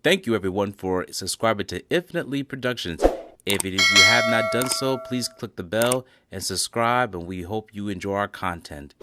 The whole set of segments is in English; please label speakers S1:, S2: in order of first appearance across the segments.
S1: Thank you, everyone, for subscribing to Infinitely Productions. If you have not done so, please click the bell and subscribe, and we hope you enjoy our content.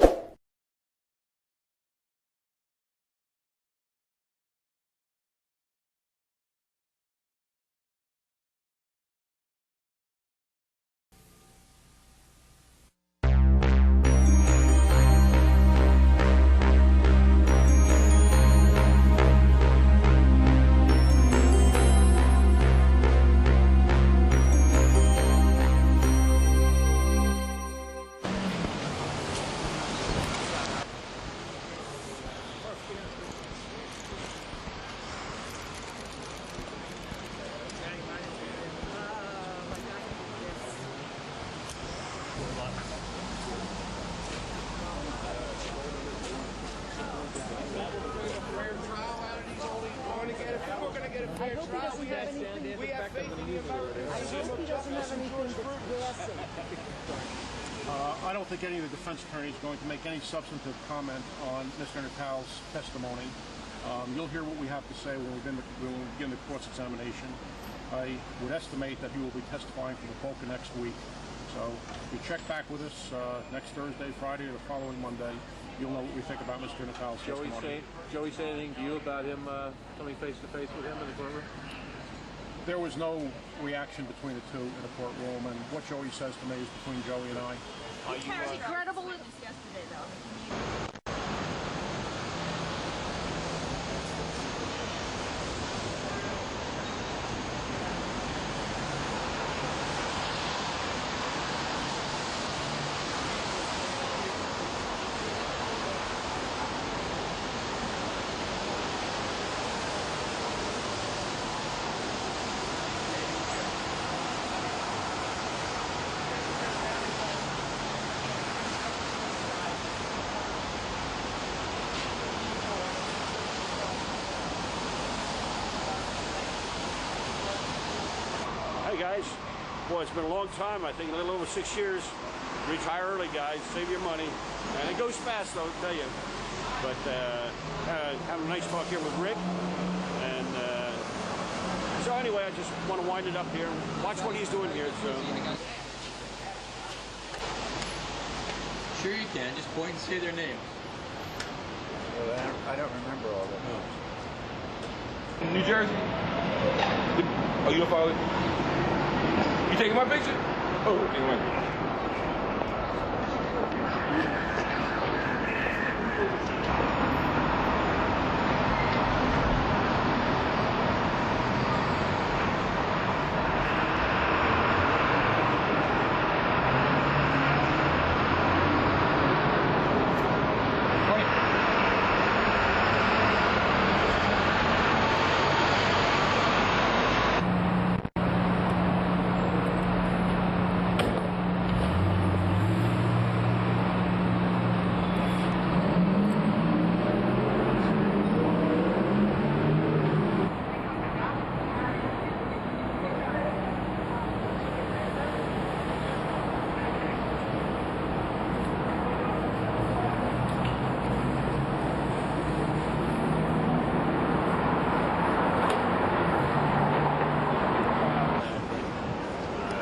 S2: I don't think any of the defense attorneys is going to make any substantive comment on Mr. Natal's testimony. You'll hear what we have to say when we begin the court's examination. I would estimate that he will be testifying for the bulk of next week. So if you check back with us next Thursday, Friday, or the following Monday, you'll know what we think about Mr. Natal's testimony.
S3: Joey say anything to you about him coming face to face with him in the courtroom?
S2: There was no reaction between the two in the courtroom, and what Joey says to me is between Joey and I.
S4: Is he credible? Yesterday, though.
S5: Hey guys, boy, it's been a long time. I think a little over 6 years. Retire early, guys. Save your money, and it goes fast, though, I'll tell you. But having a nice talk here with Rick, and so anyway, I just want to wind it up here. Watch what he's doing here. So.
S6: Sure you can. Just point and say their names.
S7: I don't remember all that.
S8: New Jersey. Oh, you don't follow it? You taking my picture? Oh, okay, right.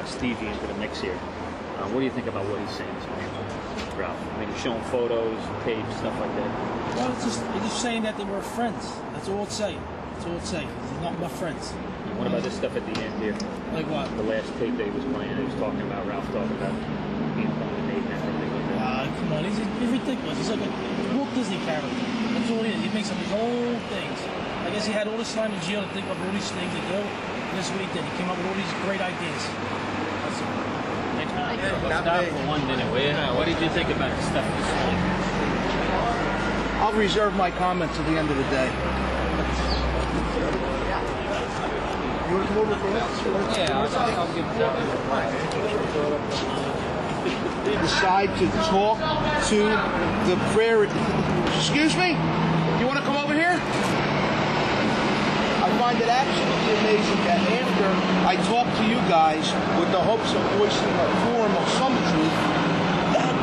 S9: Stevie into the mix here. What do you think about what he's saying, Ralph? I mean, he's showing photos, page, stuff like that.
S10: Well, he's just saying that they were friends. That's all it's saying. That's all it's saying. They're not my friends.
S9: And what about this stuff at the end here?
S10: Like what?
S9: The last tape that he was playing, he was talking about, Ralph talking about being dominated and everything like that.
S10: Come on, he's ridiculous. He's like a Walt Disney character. That's all he is. He makes up his own things. I guess he had all this time in jail to think of all these things to do. And that's what he did. He came up with all these great ideas.
S9: Stop for 1 minute, will you? What did you think about the stuff this morning?
S7: I'll reserve my comments at the end of the day. You want to come over for this?
S9: Yeah, I'll give it.
S7: Decide to talk to the prayer. Excuse me? You want to come over here? I find it absolutely amazing that after I talk to you guys with the hopes of voicing a form of some truth, that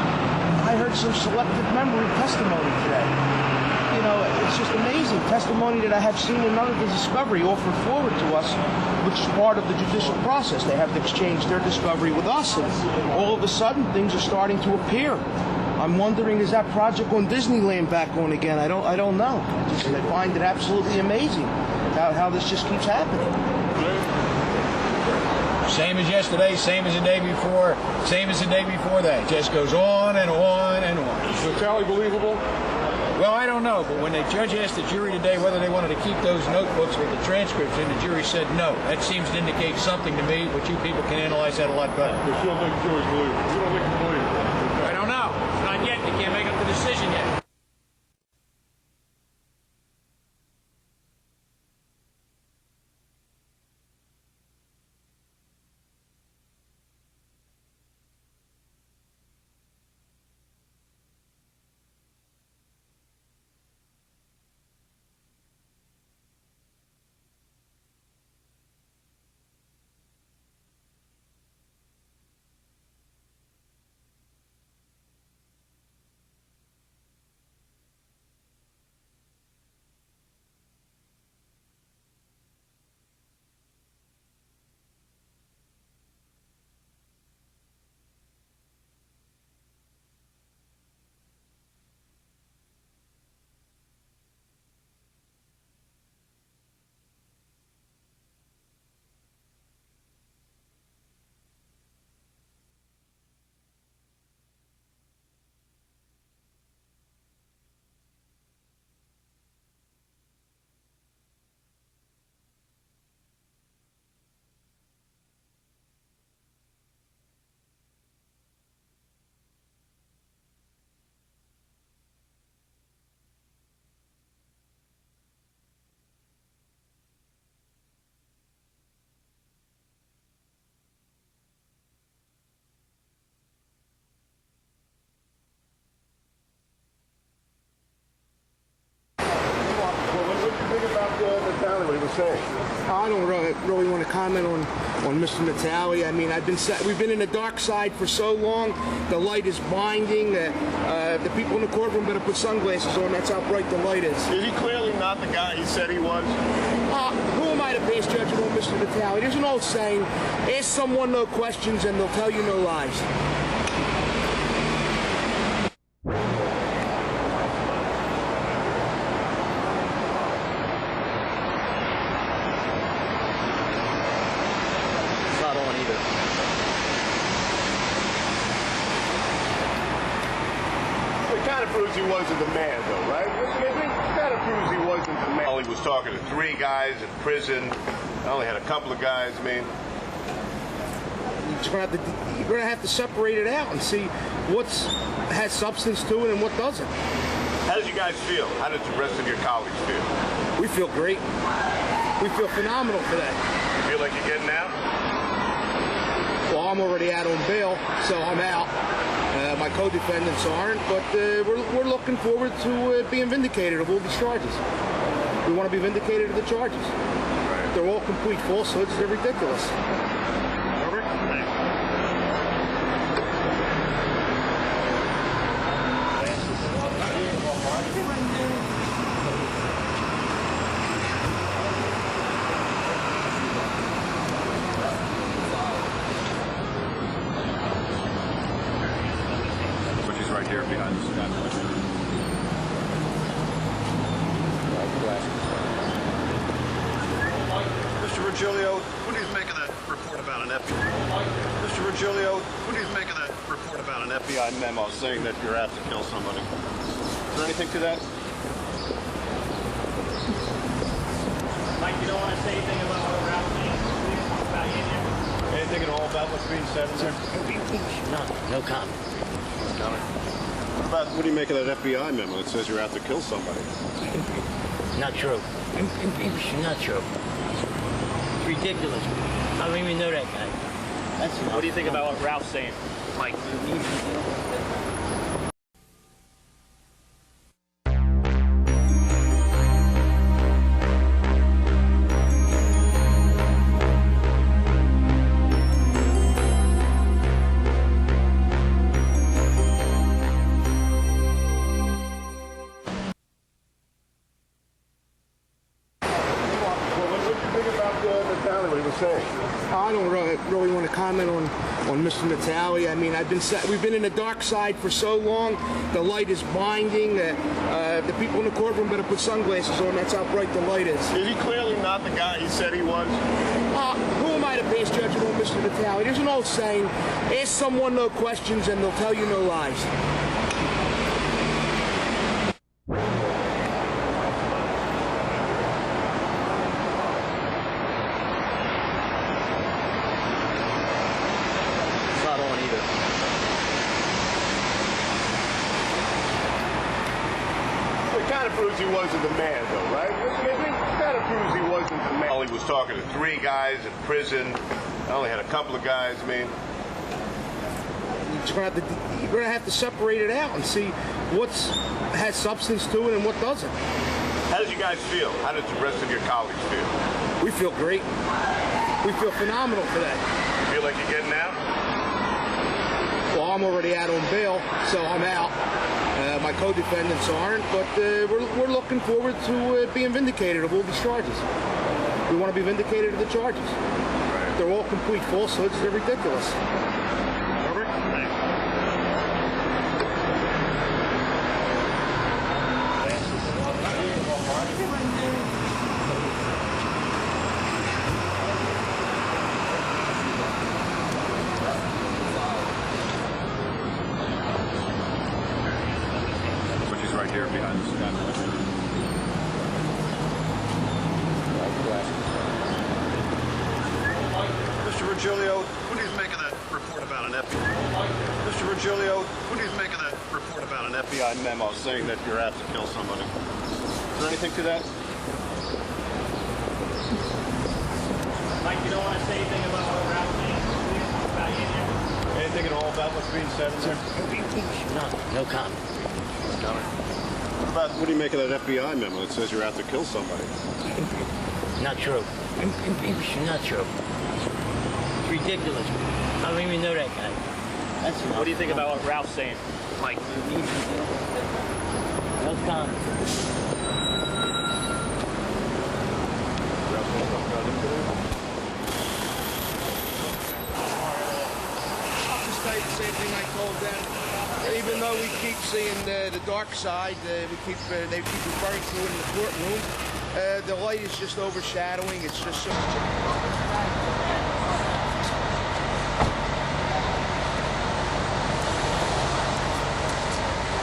S7: I heard some selective memory testimony today. You know, know, it's just amazing. Testimony that I have seen in none of the discovery offered forward to us, which is part of the judicial process. They have to exchange their discovery with us, and all of a sudden things are starting to appear. I'm wondering, is that project on Disneyland back on again? I don't know. I find it absolutely amazing how this just keeps happening.
S11: Same as yesterday, same as the day before, same as the day before that. It just goes on and on and on.
S2: Is the tally believable?
S11: Well, I don't know, but when the judge asked the jury today whether they wanted to keep those notebooks with the transcripts in, the jury said no. That seems to indicate something to me, but you people can analyze that a lot better.
S2: You don't think the jury's believable? You don't think it's believable?
S11: I don't know. Not yet. They can't make up the decision yet.
S2: What he was saying.
S7: I don't really want to comment on Mr. Natale. I mean, we've been in the dark side for so long. The light is blinding. The people in the courtroom better put sunglasses on. That's how bright the light is.
S2: Is he clearly not the guy he said he was?
S7: Who am I to pass judgment on Mr. Natale? There's an old saying: ask someone no questions and they'll tell you no lies.
S2: Proves he wasn't the man, though, right? Kind of proves he wasn't the man. He was talking to 3 guys in prison. I only had a couple of guys. I mean,
S7: you're going to have to separate it out and see what has substance to it and what doesn't.
S2: How did you guys feel? How did the rest of your colleagues feel?
S7: We feel great. We feel phenomenal for that.
S2: You feel like you're getting out?
S7: Well, I'm already out on bail, so I'm out. My co-defendants aren't, but we're looking forward to being vindicated of all these charges. We want to be vindicated of the charges. Right. They're all complete falsehoods. They're ridiculous.
S2: Over. Right here behind this guy.
S12: Mr. Virgilio, what do you make of that report about an FBI? Mr. Virgilio, what do you make of that report about an FBI memo saying that you're out to kill somebody? Is there anything to that?
S9: Mike, you don't want to say anything about what Ralph thinks about Ange?
S12: Anything at all about what's being said in there?
S9: No comment.
S12: What do you make of that FBI memo that says you're out to kill somebody?
S13: Not true. Not true. It's ridiculous. I don't even know that guy.
S9: What do you think about what Ralph's saying, Mike?
S12: Natale what he was saying.
S7: I don't really want to comment on Mr. Natale. I mean, we've been in the dark side for so long. The light is blinding. The people in the courtroom better put sunglasses on. That's how bright the light is.
S12: Is he clearly not the guy he said he was?
S7: Who am I to pass judgment on Mr. Natale? There's an old saying, ask someone no questions and they'll tell you no lies.
S12: He wasn't the man, though, right? Kind of proves he wasn't the man. He was talking to 3 guys in prison. I only had a couple of guys. I mean,
S7: you're gonna have to separate it out and see what has substance to it and what doesn't.
S12: How did you guys feel? How did the rest of your colleagues feel?
S7: We feel great. We feel phenomenal today.
S12: You feel like you're getting out?
S7: Well, I'm already out on bail, so I'm out. My co-defendants aren't, but we're looking forward to being vindicated of all these charges. We want to be vindicated of the charges. Right. They're all complete falsehoods. They're ridiculous.
S12: Over. Right here behind the stand. Mr. Virgilio, what do you make of that report about an FBI? Mr. Virgilio, what do you make of that report about an FBI memo saying that you're out to kill somebody? Is there anything to that?
S9: Mike, you don't want to say anything about what Ralph saying?
S12: Anything at all about what's being said in there?
S13: No comment.
S12: What do you make of that FBI memo that says you're out to kill somebody?
S13: Not true. Not true. It's ridiculous. I don't even know that guy.
S9: What do you think about what Ralph's saying, Mike?
S13: No comment.
S7: I'll just tell you the same thing I told them. Even though we keep seeing the dark side, they keep referring to it in the courtroom, the light is just overshadowing. It's just so...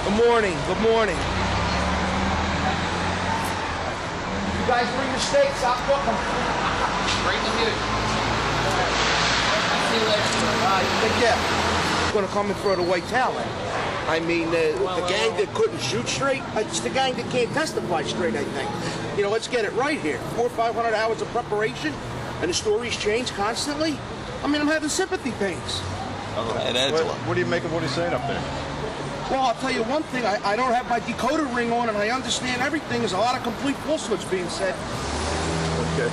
S7: Good morning. Good morning. You guys bring the steaks. I'll cook them. Bring them here. See you later. Take care. I'm going to come and throw the white towel in. I mean, the gang that couldn't shoot straight, it's the gang that can't testify straight, I think. You know, let's get it right here. 400 or 500 hours of preparation, and the stories change constantly. I mean, I'm having sympathy pains.
S12: And Angelo. What do you make of what he's saying up there?
S7: Well, I'll tell you one thing. I don't have my decoder ring on, and I understand everything. There's a lot of complete falsehoods being said.
S12: Okay.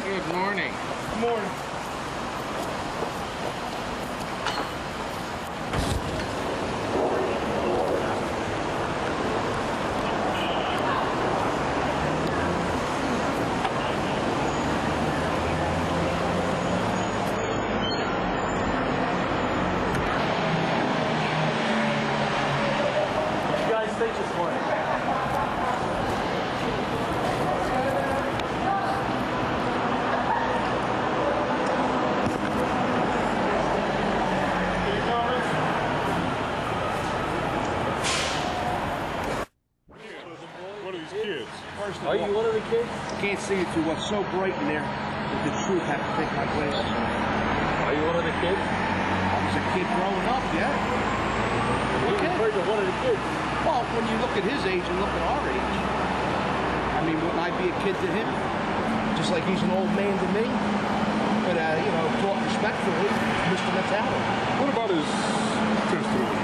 S7: Good morning. Good morning.
S9: What you guys think this morning?
S7: Are you one of the kids? Can't see it too well. It's so bright in there that the truth has to take my glasses off.
S9: Are you one of the kids?
S7: I was a kid growing up, yeah.
S9: You referred to one of the kids.
S7: Well, when you look at his age and look at our age, I mean, I be a kid to him, just like he's an old man to me. But, you know, talk respectfully, Mr. Natale.
S14: What about his testimony?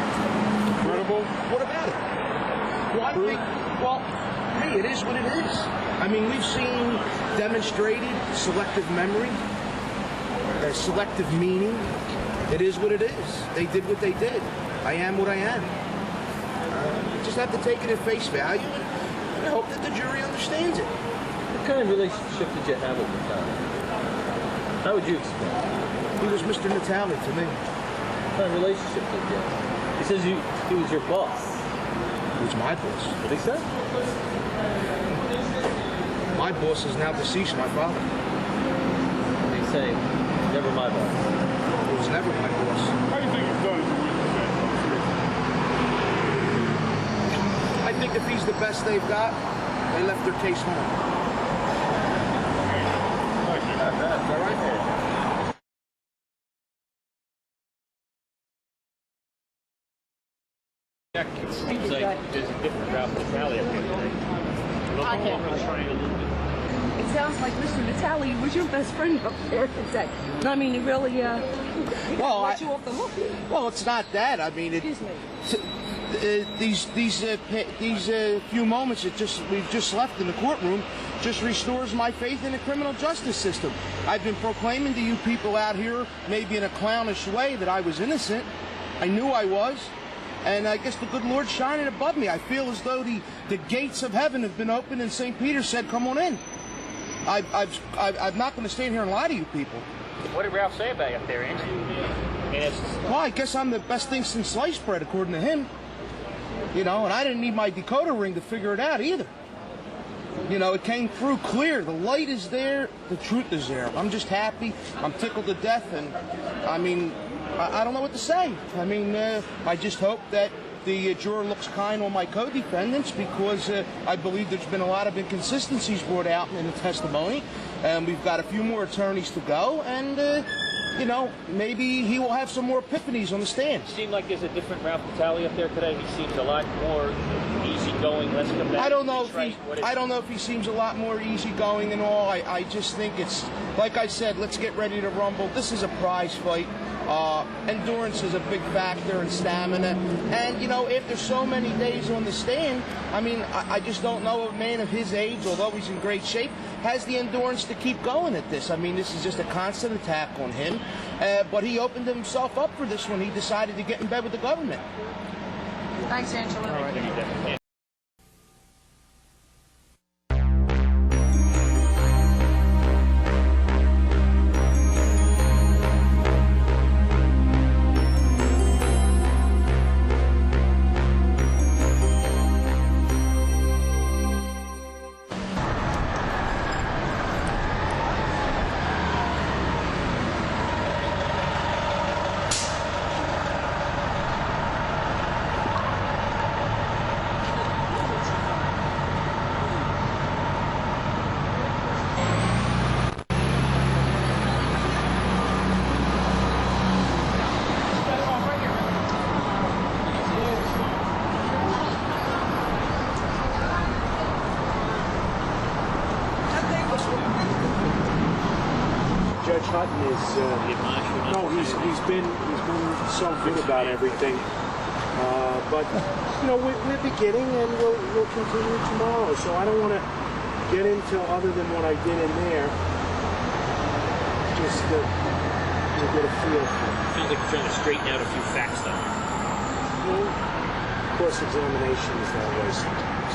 S14: Credible?
S7: What about it? Well, I think, well, hey, it is what it is. I mean, we've seen demonstrated selective memory, selective meaning. It is what it is. They did what they did. I am what I am. You just have to take it at face value and hope that the jury understands it.
S3: What kind of relationship did you have with Natale? How would you explain it?
S7: He was Mr. Natale to me.
S3: What kind of relationship did you have? He says he was your boss.
S7: He was my boss.
S3: What did he say?
S7: My boss is now deceased, my father.
S3: What did he say? Never my boss.
S7: He was never my boss.
S14: How do you think he's done as a witness?
S7: I think if he's the best they've got, they left their case home. All right.
S9: It seems like there's a different route to Natale up here today.
S4: I can't. It sounds like Mr. Natale was your best friend up there today. I mean, he really
S7: well,
S4: let you off the hook.
S7: Well, it's not that. I mean,
S4: Excuse me.
S7: These few moments that we've just left in the courtroom just restores my faith in the criminal justice system. I've been proclaiming to you people out here, maybe in a clownish way, that I was innocent. I knew I was. And I guess the good Lord's shining above me. I feel as though the gates of heaven have been opened and St. Peter said, come on in. I'm not going to stand here and lie to you people.
S9: What did Ralph say about you up there, Ange?
S7: Well, I guess I'm the best thing since sliced bread, according to him. You know, and I didn't need my decoder ring to figure it out either. You know, it came through clear. The light is there. The truth is there. I'm just happy. I'm tickled to death. And, I mean, I don't know what to say. I mean, I just hope that the juror looks kind on my co-defendants because I believe there's been a lot of inconsistencies brought out in the testimony. And we've got a few more attorneys to go. And, you know, maybe he will have some more epiphanies on the stand.
S9: It seemed like there's a different Ralph Natale up there today. He seems a lot more easygoing, less combative.
S7: I don't know if he seems a lot more easygoing and all. I just think it's, like I said, let's get ready to rumble. This is a prize fight. Endurance is a big factor, and stamina. And, you know, after so many days on the stand, I mean, I just don't know a man of his age, although he's in great shape, has the endurance to keep going at this. I mean, this is just a constant attack on him. But he opened himself up for this when he decided to get in bed with the government.
S4: Thanks, Angelo.
S7: All right.
S15: Judge Hutton is he's been so good about everything. But you know, we're beginning and we'll continue tomorrow. So I don't want to get into other than what I did in there. Just to get a feel for it.
S9: Sounds like you're trying to straighten out a few facts though.
S15: Well, cross-examination is that way sometimes.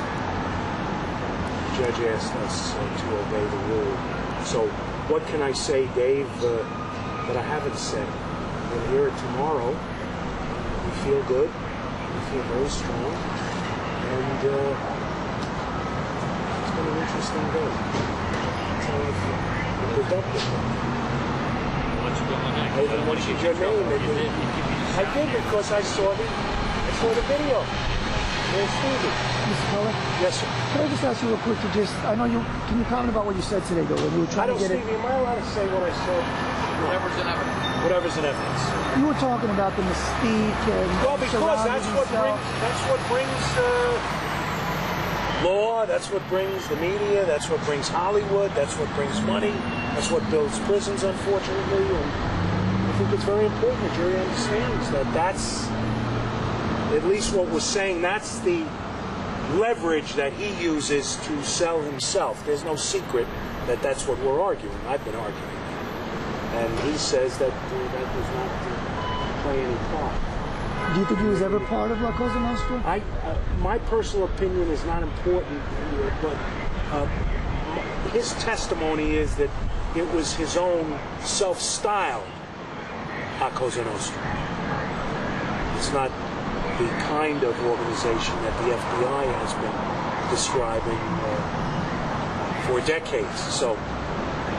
S15: The judge asked us to obey the rule. So what can I say, Dave, that I haven't said? We'll hear it tomorrow. We feel good. We feel very strong. And it's been an interesting day. That's how I feel. Productive. I even mentioned your name. I did because I saw the video. There's Stevie.
S16: Mr. Keller?
S15: Yes, sir.
S16: Can I just ask you real quick to can you comment about what you said today, though, when you were trying to get
S15: Stevie, am I allowed to say what I said?
S9: Whatever's in evidence.
S15: Whatever's in evidence.
S16: You were talking about the mystique and
S15: well, because that's what brings law, that's what brings the media, that's what brings Hollywood, that's what brings money, that's what builds prisons, unfortunately. And I think it's very important the jury understands that that's, at least what we're saying, that's the leverage that he uses to sell himself. There's no secret that that's what we're arguing. I've been arguing that. And he says that that does not play any part.
S16: Do you think he was ever part of La Cosa Nostra?
S15: My personal opinion is not important here, but his testimony is that it was his own self-styled La Cosa Nostra. It's not the kind of organization that the FBI has been describing for decades. So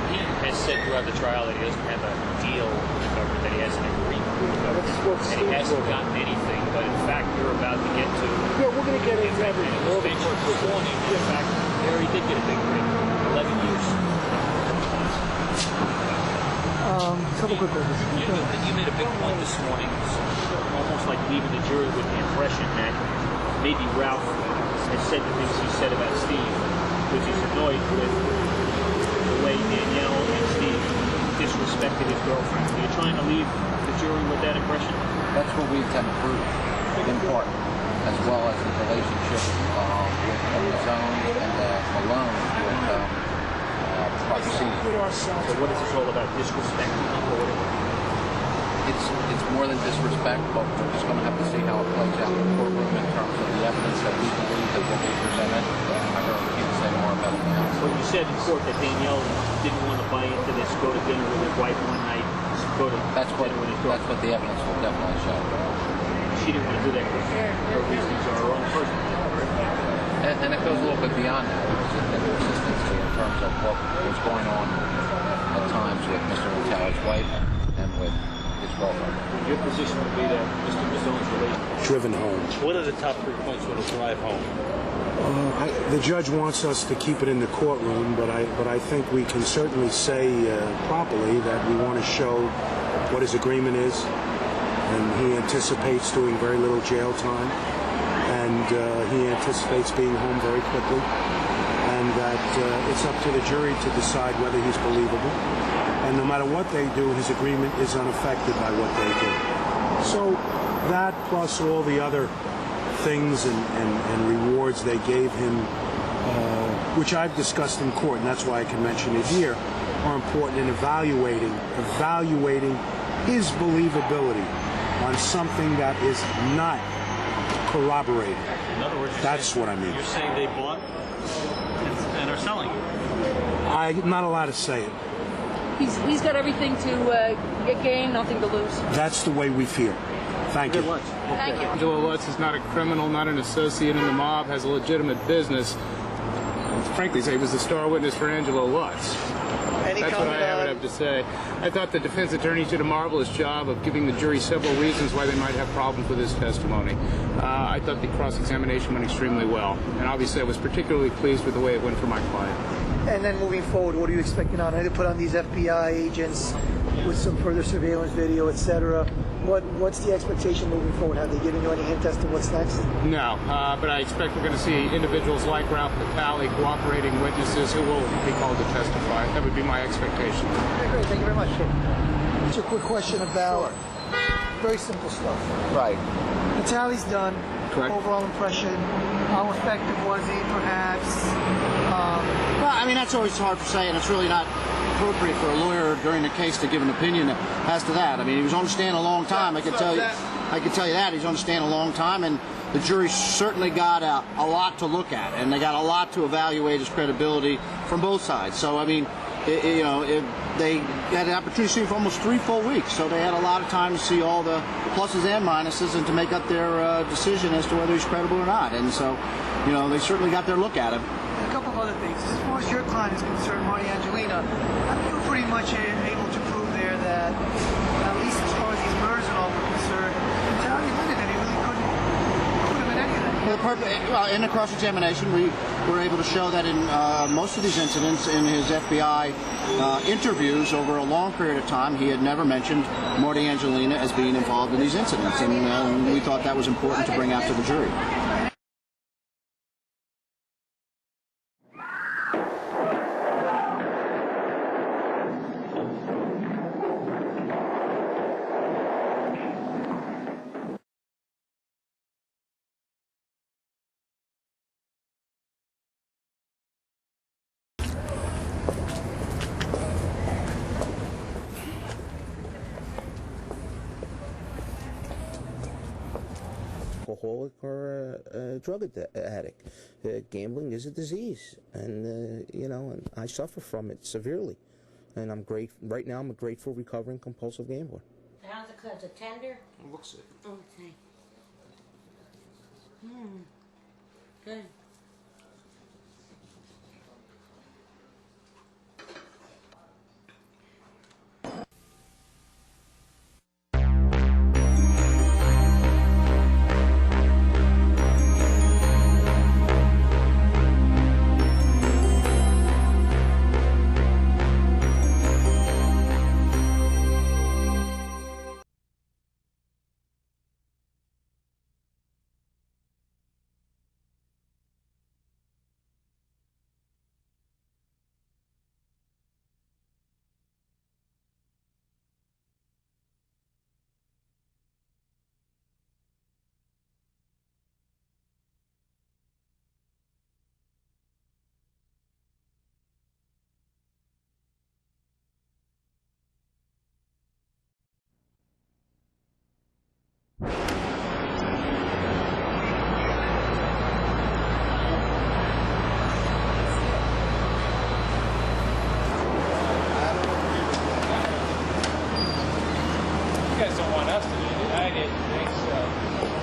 S9: he has said throughout the trial that he doesn't have a deal with the government, that he has an agreement with the government, and he hasn't gotten anything. But in fact, you're about to get to.
S15: Yeah, we're going to get into everything.
S9: This morning, in fact, there he did get a big break, 11 years.
S16: Couple quick questions.
S9: You made a big point this morning, almost like leaving the jury with the impression that maybe Ralph has said the things he said about Steve, which is annoyed with the way Danielle and Steve disrespected his girlfriend. Are you trying to leave the jury with that impression?
S17: That's what we intend to prove, in part, as well as the relationship with Zone and Malone with proximity.
S9: So what is this all about? Disrespecting or whatever?
S17: It's more than disrespect, but we're just going to have to see how it plays out in the courtroom in terms of the evidence that we believe that what we presented. I really can't say more about it now.
S9: Well, you said in court that Danielle didn't want to buy into this, go to dinner with his wife one night, go to dinner with his girlfriend.
S17: That's what the evidence will definitely show.
S9: She didn't want to do that because her reasons are her own personal.
S17: And it goes a little bit beyond that. It was inconsistency in terms of what was going on at times with Mr. Natale's wife and with his girlfriend.
S9: Your position would be that Mr. Mazzone's relationship
S15: driven home.
S9: What are the top 3 points for the drive home?
S15: The judge wants us to keep it in the courtroom, but I think we can certainly say properly that we want to show what his agreement is, and he anticipates doing very little jail time, and he anticipates being home very quickly, and that it's up to the jury to decide whether he's believable. And no matter what they do, his agreement is unaffected by what they do. So that plus all the other things and rewards they gave him, which I've discussed in court, and that's why I can mention it here, are important in evaluating his believability on something that is not corroborated.
S9: In other words,
S15: that's what I mean.
S9: You're saying they bought and are selling it.
S15: I'm not allowed to say it.
S4: He's got everything to gain, nothing to lose.
S15: That's the way we feel. Thank you.
S4: Thank you.
S14: Angelo Lutz is not a criminal, not an associate in the mob, has a legitimate business. Frankly, he was the star witness for Angelo Lutz. That's what I have to say. I thought the defense attorney did a marvelous job of giving the jury several reasons why they might have problems with his testimony. I thought the cross-examination went extremely well, and obviously I was particularly pleased with the way it went for my client.
S16: And then moving forward, what are you expecting on? I had to put on these FBI agents with some further surveillance video, etc. What's the expectation moving forward? Have they given you any hint as to what's next?
S14: No, but I expect we're going to see individuals like Ralph Natale, cooperating witnesses who will be called to testify. That would be my expectation.
S16: Okay, great. Thank you very much. Just a quick question about very simple stuff.
S17: Right.
S16: Natale's done.
S14: Correct.
S16: Overall impression. How effective was he, perhaps?
S18: Well, I mean, that's always hard to say, and it's really not appropriate for a lawyer during the case to give an opinion as to that. I mean, he was on the stand a long time. I can tell you that he's on the stand a long time, and the jury certainly got a lot to look at, and they got a lot to evaluate his credibility from both sides. So, I mean, they had an opportunity to see him for almost 3 full weeks, so they had a lot of time to see all the pluses and minuses and to make up their decision as to whether he's credible or not. And so, they certainly got their look at him.
S16: A couple of other things. As far as your client is concerned, Marty Angelina, you were pretty much able to prove there that, at least as far as these murders and all were concerned, Natale admitted that he really couldn't have been anything.
S18: Well, in the cross-examination, we were able to show that in most of these incidents, in his FBI interviews over a long period of time, he had never mentioned Marty Angelina as being involved in these incidents, and we thought that was important to bring out to the jury.
S19: alcoholic or a drug addict. Gambling is a disease, and you know, and I suffer from it severely. And right now I'm a grateful, recovering, compulsive gambler.
S20: How's the club? The tender?
S19: It looks it.
S20: Okay. Good.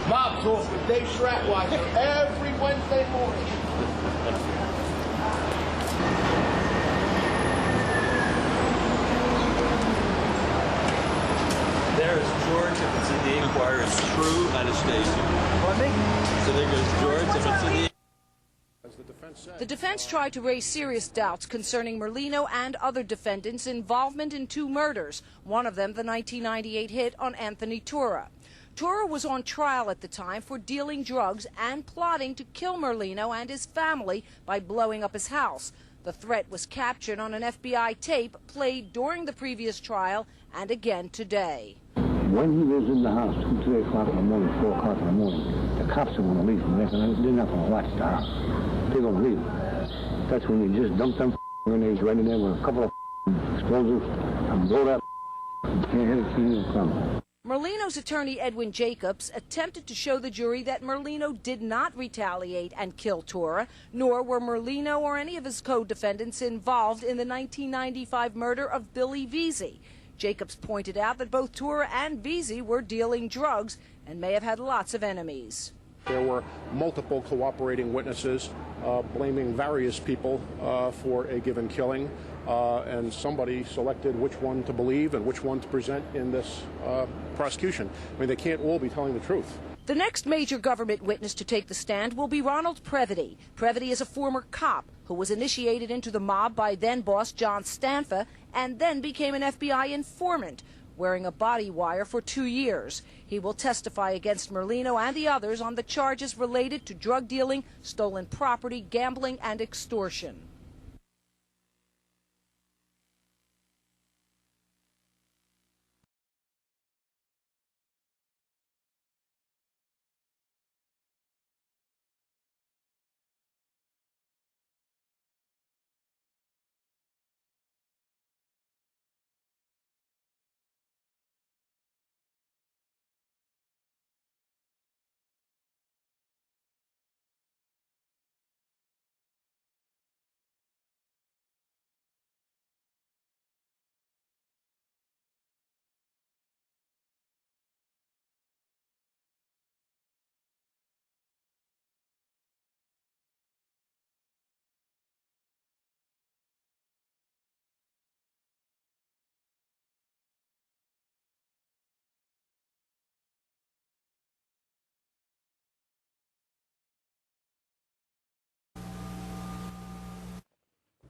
S7: Mob Talk with Dave Schratweiser every Wednesday morning.
S6: There is George if it's in the Inquirer's true attestation. So there goes George if it's in the...
S21: The defense tried to raise serious doubts concerning Merlino and other defendants' involvement in 2 murders, one of them the 1998 hit on Anthony Tura. Tura was on trial at the time for dealing drugs and plotting to kill Merlino and his family by blowing up his house. The threat was captured on an FBI tape played during the previous trial and again today.
S22: When he was in the house 2, 3 o'clock in the morning, 4 o'clock in the morning, the cops are going to leave from there. They're not going to watch the house. They're going to leave. That's when you just dump them grenades right in there with a couple of explosives and blow that. You can't hit it, see it come.
S21: Merlino's attorney Edwin Jacobs attempted to show the jury that Merlino did not retaliate and kill Tura, nor were Merlino or any of his co-defendants involved in the 1995 murder of Billy Veazey. Jacobs pointed out that both Tura and Veazey were dealing drugs and may have had lots of enemies.
S2: There were multiple cooperating witnesses blaming various people for a given killing, and somebody selected which one to believe and which one to present in this prosecution. I mean, they can't all be telling the truth.
S21: The next major government witness to take the stand will be Ronald Previty. Previty is a former cop who was initiated into the mob by then-boss John Stanfa and then became an FBI informant, wearing a body wire for 2 years. He will testify against Merlino and the others on the charges related to drug dealing, stolen property, gambling, and extortion.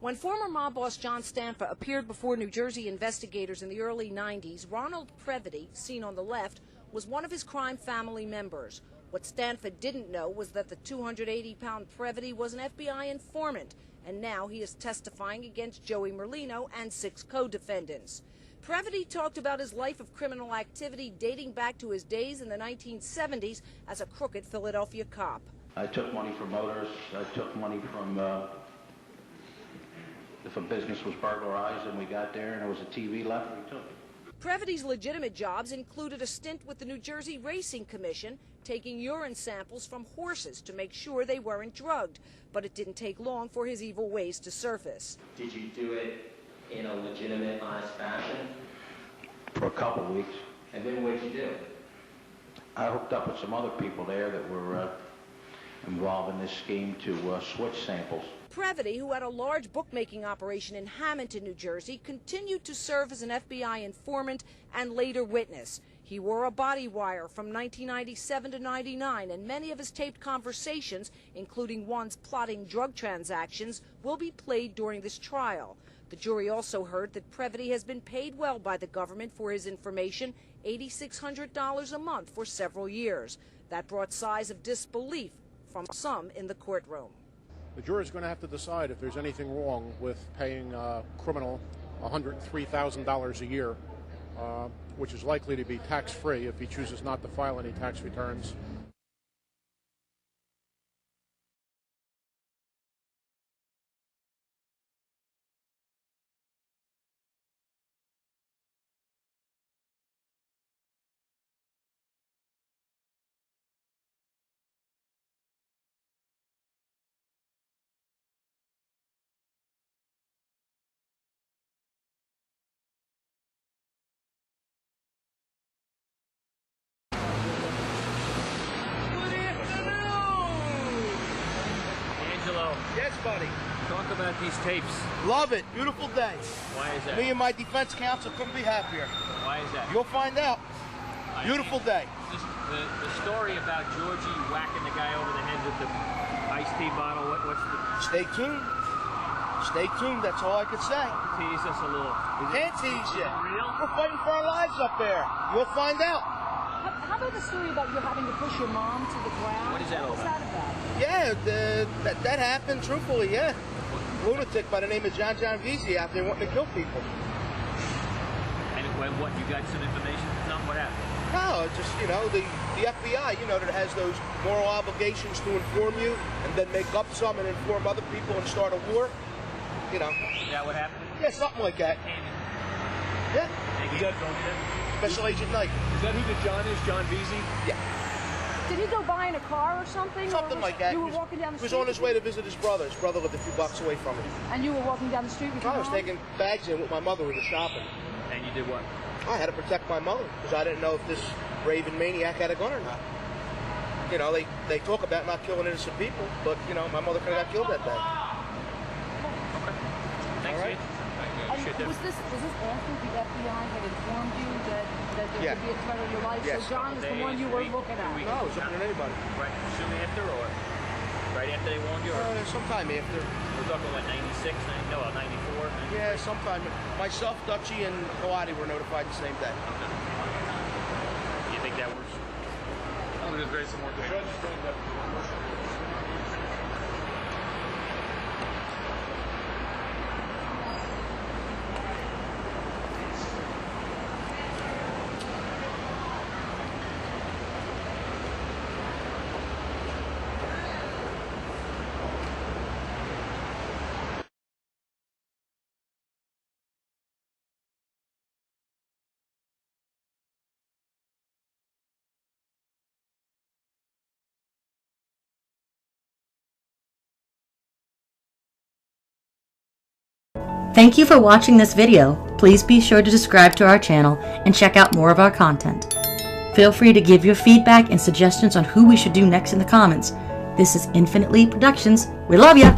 S21: When former mob boss John Stanfa appeared before New Jersey investigators in the early 90s, Ronald Previty, seen on the left, was one of his crime family members. What Stanfa didn't know was that the 280-pound Previty was an FBI informant, and now he is testifying against Joey Merlino and 6 co-defendants. Previty talked about his life of criminal activity dating back to his days in the 1970s as a crooked Philadelphia cop.
S22: I took money from motors. I took money from... if a business was burglarized and we got there and there was a TV left, we took it.
S21: Previty's legitimate jobs included a stint with the New Jersey Racing Commission taking urine samples from horses to make sure they weren't drugged. But it didn't take long for his evil ways to surface.
S1: Did you do it in a legitimate, honest fashion?
S22: For a couple of weeks.
S1: And then what did you do?
S22: I hooked up with some other people there that were involved in this scheme to switch samples.
S21: Previty, who had a large bookmaking operation in Hamilton, New Jersey, continued to serve as an FBI informant and later witness. He wore a body wire from 1997 to 99, and many of his taped conversations, including ones plotting drug transactions, will be played during this trial. The jury also heard that Previty has been paid well by the government for his information, $8,600 a month for several years. That brought sighs of disbelief from some in the courtroom.
S2: The jury is going to have to decide if there's anything wrong with paying a criminal $103,000 a year, which is likely to be tax-free if he chooses not to file any tax returns.
S9: Angelo.
S7: Yes, buddy.
S9: Talk about these tapes.
S7: Love it. Beautiful day.
S9: Why is that?
S7: Me and my defense counsel couldn't be happier.
S9: Why is that?
S7: You'll find out. Beautiful day.
S9: The story about Georgie whacking the guy over the head with the iced tea bottle, what's the...
S7: Stay tuned. Stay tuned, that's all I could say.
S9: Tease us a little.
S7: Can't tease you.
S9: Real?
S7: We're fighting for our lives up there. You'll find out.
S21: How about the story about you having to push your mom to the ground?
S9: What is that all about?
S7: Yeah, that happened, truthfully, yeah. Lunatic by the name of John Vizzi out there wanting to kill people.
S9: And what, you got some information from them? What happened?
S7: No, just, you know, the FBI, you know, that has those moral obligations to inform you and then make up some and inform other people and start a war. You know.
S9: Is that what happened?
S7: Yeah, something like that. Yeah. Special Agent Knight.
S8: Is that who the John is? John Vizzi?
S7: Yeah.
S21: Did he go by in a car or something?
S7: Something like that.
S21: You were walking down the street?
S7: He was on his way to visit his brother. His brother lived a few blocks away from him.
S21: And you were walking down the street with your
S7: I was
S21: mom?
S7: taking bags in with my mother. We were shopping.
S9: And you did what?
S7: I had to protect my mother because I didn't know if this raving maniac had a gun or not. You know, they talk about not killing innocent people, but, you know, my mother could have got killed that day.
S9: Thanks,
S7: All right.
S21: Was this after the FBI had informed you that there could be a threat on your life?
S7: Yes.
S21: So John is the one you were looking at?
S7: No, I was looking at anybody.
S9: Right, soon after or right after they warned you? Or?
S7: Sometime after.
S9: We're talking like 96, 94, 94?
S7: Yeah, sometime. Myself, Dutchie, and Coati were notified the same day.
S9: You think that works?
S8: I'm going to raise some more data.
S5: Thank you for watching this video. Please be sure to subscribe to our channel and check out more of our content. Feel free to give your feedback and suggestions on who we should do next in the comments. This is Infinite Lead Productions. We love ya!